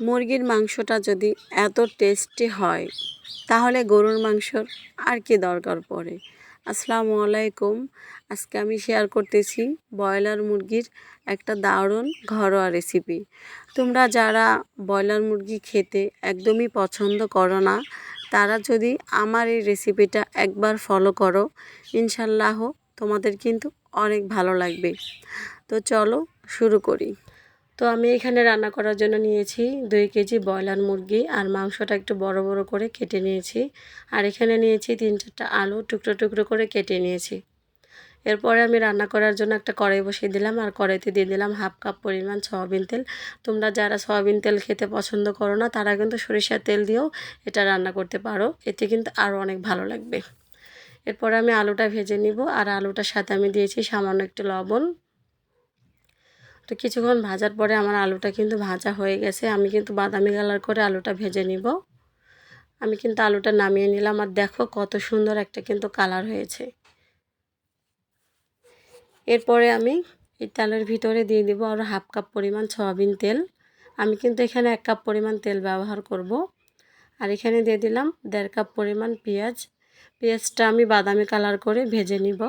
মুরগির মাংসটা যদি এত টেস্টি হয় তাহলে গরুর মাংসর আর কি দরকার পড়ে। আসসালামু আলাইকুম। আজকে আমি শেয়ার করতেছি ব্রয়লার মুরগির একটা দারুণ ঘরোয়া রেসিপি। তোমরা যারা ব্রয়লার মুরগি খেতে একদমই পছন্দ করো না, তারা যদি আমার এই রেসিপিটা একবার ফলো করো, ইনশাল্লাহ তোমাদের কিন্তু অনেক ভালো লাগবে। তো চলো শুরু করি। তো আমি এখানে রান্না করার জন্য নিয়েছি 2 কেজি ব্রয়লার মুরগি, আর মাংসটা একটু বড় বড় করে কেটে নিয়েছি। আর এখানে নিয়েছি 3-4টা আলু টুকরো টুকরো করে কেটে নিয়েছি। এরপরে আমি রান্না করার জন্য একটা কড়াই বসিয়ে দিলাম, আর কড়াইতে দিয়ে দিলাম 1/2 কাপ পরিমাণ সয়াবিন তেল। তোমরা যারা সয়াবিন তেল খেতে পছন্দ করো না, তারা কিন্তু সরিষার তেল দিয়েও এটা রান্না করতে পারো, এতে কিন্তু আরও অনেক ভালো লাগবে। এরপরে আমি আলুটা ভেজে নিব, আর আলুটার সাথে আমি দিয়েছি সামান্য একটু লবণ। তো কিছুক্ষণ ভাজার পরে আমার আলুটা কিন্তু ভাজা হয়ে গেছে। আমি কিন্তু বাদামি কালার করে আলুটা ভেজে নিব। আমি কিন্তু আলুটা নামিয়ে নিলাম, আর দেখো কত সুন্দর একটা কিন্তু কালার হয়েছে। এরপরে আমি এই তেলের ভিতরে দিয়ে দেবো আরও 1/2 কাপ পরিমাণ সয়াবিন তেল। আমি কিন্তু এখানে 1 কাপ পরিমাণ তেল ব্যবহার করব। আর এখানে দিয়ে দিলাম 1.5 কাপ পরিমাণ পেঁয়াজ। পেঁয়াজটা আমি বাদামি কালার করে ভেজে নিব।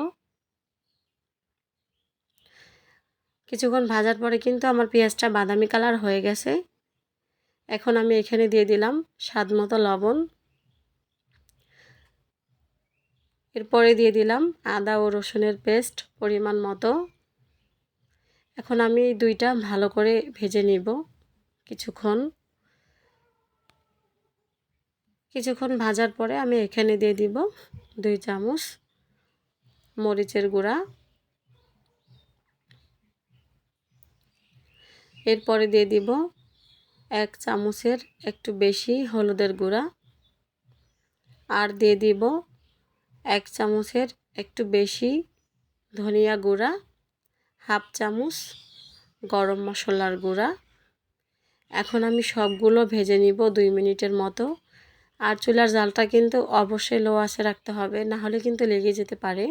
কিছুক্ষণ ভাজার পরে কিন্তু আমার পেঁয়াজটা বাদামি কালার হয়ে গেছে। এখন আমি এখানে দিয়ে দিলাম স্বাদ মতো লবণ। এরপরে দিয়ে দিলাম আদা ও রসুনের পেস্ট পরিমাণ মতো। এখন আমি এই দুইটা ভালো করে ভেজে নিব কিছুক্ষণ ভাজার পরে আমি এখানে দিয়ে দিব 2 চামচ মরিচের গুঁড়া। এরপরে দিয়ে দিব 1 চামচের একটু বেশি হলুদের গুঁড়া, আর দিয়ে দিব 1 চামচের একটু বেশি ধনিয়া গুঁড়া, 1/2 চামচ গরম মশলার গুঁড়া। এখন আমি সবগুলো ভেজে নিব 2 মিনিটের মতো। আর চুলার জালটা কিন্তু অবশ্যই লো আঁচে রাখতে হবে, না হলে কিন্তু লেগে যেতে পারে।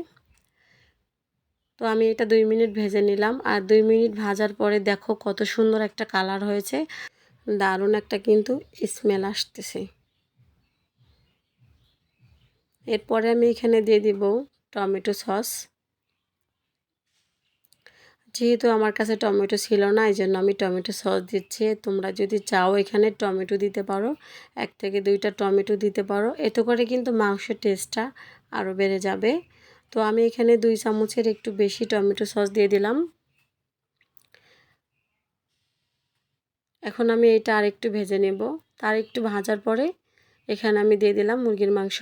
তো আমি এটা 2 মিনিট ভেজে নিলাম, আর 2 মিনিট ভাজার পরে দেখো কত সুন্দর একটা কালার হয়েছে, দারুণ একটা কিন্তু স্মেল আসতেছে। এরপরে আমি এখানে দিয়ে দিব টমেটো সস। যেহেতু আমার কাছে টমেটো ছিল না, এই জন্য আমি টমেটো সস দিচ্ছি। তোমরা যদি চাও এখানে টমেটো দিতে পারো, 1 থেকে 2টা টমেটো দিতে পারো, এতে করে কিন্তু মাংসের টেস্টটা আরও বেড়ে যাবে। তো আমি এখানে 2 চামচের একটু বেশি টমেটো সস দিয়ে দিলাম। এখন আমি এটা আরেকটু ভেজে নেব। তার একটু ভাজার পরে এখানে আমি দিয়ে দিলাম মুরগির মাংস।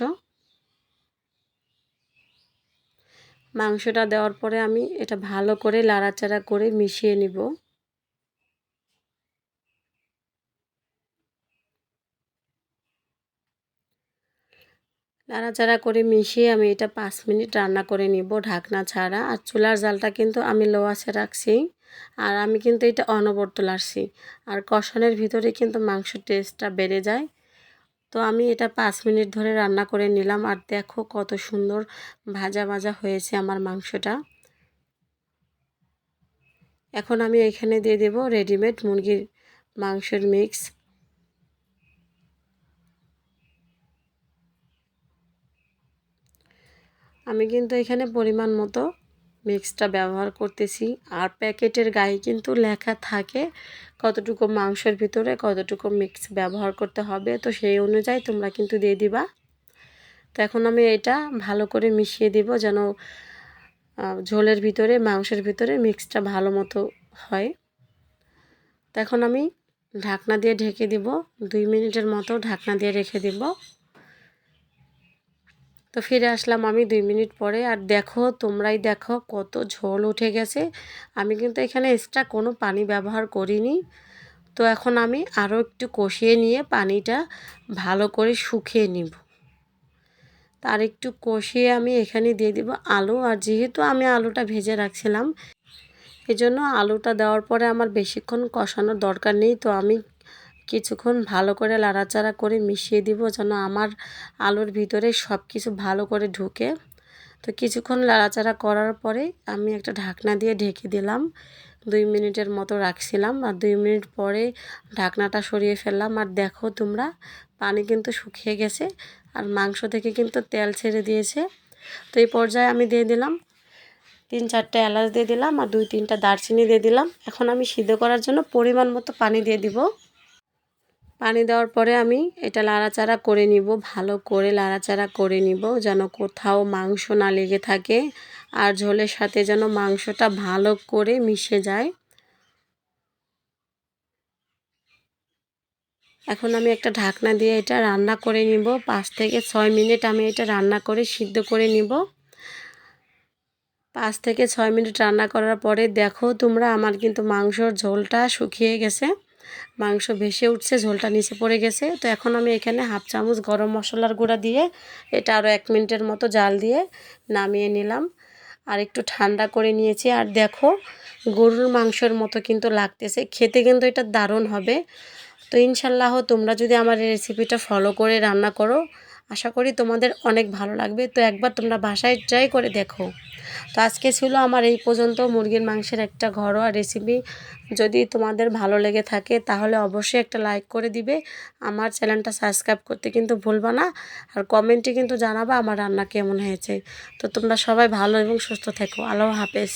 মাংসটা দেওয়ার পরে আমি এটা ভালো করে নাড়াচাড়া করে মিশিয়ে নিব। নাড়াচাড়া করে মিশিয়ে আমি এটা 5 মিনিট রান্না করে নিব ঢাকনা ছাড়া। আর চুলার জালটা কিন্তু আমি লো আঁচে রাখছি, আর আমি কিন্তু এটা অনবরত নাড়ছি। আর কষানোর ভিতরে কিন্তু মাংসের টেস্টটা বেড়ে যায়। তো আমি এটা 5 মিনিট ধরে রান্না করে নিলাম, আর দেখো কত সুন্দর ভাজা ভাজা হয়েছে আমার মাংসটা। এখন আমি এখানে দিয়ে দেব রেডিমেড মুরগির মাংসের মিক্স। আমি কিন্তু এখানে পরিমাণ মতো মিক্সটা ব্যবহার করতেছি। আর প্যাকেটের গায়ে কিন্তু লেখা থাকে কতটুকু মাংসের ভিতরে কতটুকু মিক্স ব্যবহার করতে হবে, তো সেই অনুযায়ী তোমরা কিন্তু দিয়ে দিবা। তো এখন আমি এটা ভালো করে মিশিয়ে দিব, যেন ঝোলের ভিতরে মাংসের ভিতরে মিক্সটা ভালো মতো হয়। তো এখন আমি ঢাকনা দিয়ে ঢেকে দিব, 2 মিনিটের মতো ঢাকনা দিয়ে রেখে দিব। তো ফিরে আসলাম আমি 2 মিনিট পরে, আর দেখো তোমরাই দেখো কত ঝোল উঠে গেছে। আমি কিন্তু এখানে এক্সট্রা কোনো পানি ব্যবহার করিনি। তো এখন আমি আরও একটু কষিয়ে নিয়ে পানিটা ভালো করে শুকিয়ে নিব। তার একটু কষিয়ে আমি এখানে দিয়ে দিব আলু। আর যেহেতু আমি আলুটা ভেজে রাখছিলাম, এজন্য আলুটা দেওয়ার পরে আমার বেশিক্ষণ কষানোর দরকার নেই। তো আমি কিছুক্ষণ ভালো করে নাড়াচাড়া করে মিশিয়ে দিব, যেন আমার আলুর ভিতরে সব কিছু ভালো করে ঢুকে। তো কিছুক্ষণ নাড়াচাড়া করার পরে আমি একটা ঢাকনা দিয়ে ঢেকে দিলাম। 2 মিনিটের মতো রাখছিলাম, আর 2 মিনিট পরে ঢাকনাটা সরিয়ে ফেললাম। আর দেখো তোমরা, পানি কিন্তু শুকিয়ে গেছে আর মাংস থেকে কিন্তু তেল ছেড়ে দিয়েছে। তো এই পর্যায়ে আমি দিয়ে দিলাম 3-4টা এলাচ দিয়ে দিলাম আর 2-3টা দারচিনি দিয়ে দিলাম। এখন আমি সিদ্ধ করার জন্য পরিমাণ মতো পানি দিয়ে দিব। পানি দেওয়ার পরে আমি এটা লাড়াচাড়া করে নিব, ভালো করে লাড়াচাড়া করে নিব যেন কোথাও মাংস না লেগে থাকে, আর ঝোলের সাথে যেন মাংসটা ভালো করে মিশে যায়। এখন আমি একটা ঢাকনা দিয়ে এটা রান্না করে নিব। 5 থেকে 6 মিনিট আমি এটা রান্না করে সিদ্ধ করে নিব। 5 থেকে 6 মিনিট রান্না করার পরে দেখো তোমরা, আমার কিন্তু মাংসর ঝোলটা শুকিয়ে গেছে, মাংস ভেসে উঠছে, ঝোলটা নিচে পড়ে গেছে। তো এখন আমি এখানে 1/2 চামচ গরম মশলার গুঁড়া দিয়ে এটা আরও 1 মিনিটের মতো জাল দিয়ে নামিয়ে নিলাম, আর একটু ঠান্ডা করে নিয়েছি। আর দেখো, গরুর মাংসের মতো কিন্তু লাগতেছে, খেতে কিন্তু এটা দারুণ হবে। তো ইনশাল্লাহ তোমরা যদি আমার এই রেসিপিটা ফলো করে রান্না করো, আশা করি তোমাদের অনেক ভালো লাগবে। তো একবার তোমরা বাসায় ট্রাই করে দেখো। তো আজকে ছিল আমার এই পর্যন্ত মুরগির মাংসের একটা ঘরোয়া রেসিপি। যদি তোমাদের ভালো লেগে থাকে তাহলে অবশ্যই একটা লাইক করে দিবে, আমার চ্যানেলটা সাবস্ক্রাইব করতে কিন্তু ভুলবা না, আর কমেন্টে কিন্তু জানাবা আমার রান্না কেমন হয়েছে। তো তোমরা সবাই ভালো এবং সুস্থ থেকো। আল্লাহ হাফেজ।